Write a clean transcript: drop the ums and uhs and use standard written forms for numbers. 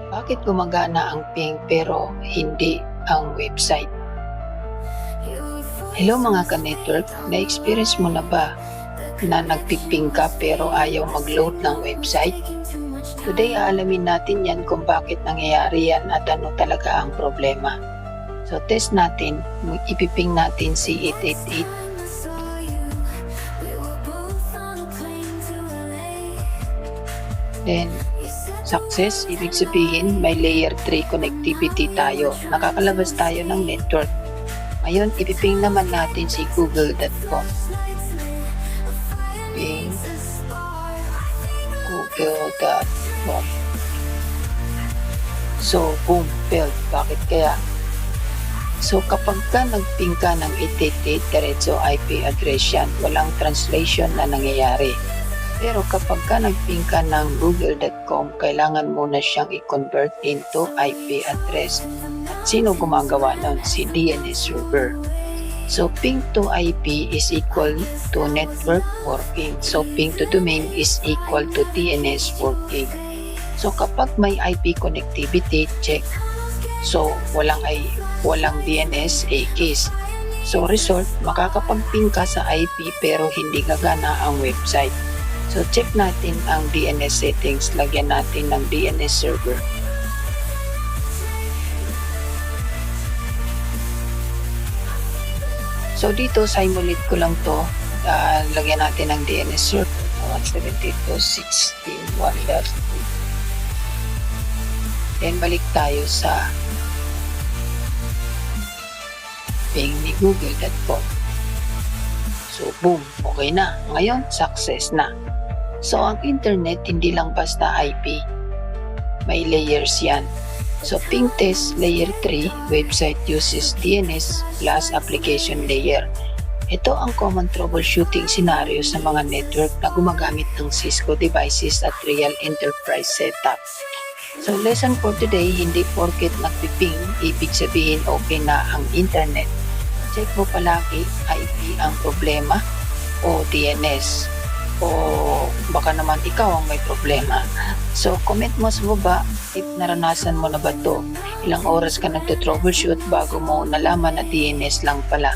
Bakit gumagana ang ping pero hindi ang website? Hello mga ka-network, na-experience mo na ba na nagpiping ka pero ayaw mag-load ng website? Today aalamin natin yan kung bakit nangyayari yan at ano talaga ang problema. So test natin, ipiping natin si 888. Then success, ibig sabihin may layer 3 connectivity tayo. Nakakalabas tayo ng network. Ngayon, ipiping naman natin si google.com. Ping google.com. So, boom, failed. Bakit kaya? So, kapag ka nagping ka ng 888, diretso IP address yan. Walang translation na nangyayari. Pero kapag ka nagping ka ng google.com, kailangan mo na siyang i-convert into IP address. At sino gumagawa nun? Si DNS server. So, ping to IP is equal to network working. So, ping to domain is equal to DNS working. So, kapag may IP connectivity, check. So, walang DNS, case. So, result, makakapag-ping ka sa IP pero hindi gagana ang website. So, check natin ang DNS settings. Lagyan natin ng DNS server. So, dito, simulate ko lang to. Lagyan natin ng DNS server. 172.16.1.3. Then, balik tayo sa ping ni google.com. So, boom. Okay na. Ngayon, success na. So, ang internet, hindi lang basta IP. May layers yan. So, ping test layer 3, website uses DNS plus application layer. Ito ang common troubleshooting scenario sa mga network na gumagamit ng Cisco devices at real enterprise setup. So, lesson for today, hindi porket nagpiping, ibig sabihin okay na ang internet. Check mo palagi IP ang problema o DNS o baka naman ikaw ang may problema. So, comment mo sa baba if naranasan mo na ba to. Ilang oras ka nagto-troubleshoot bago mo nalaman na DNS lang pala.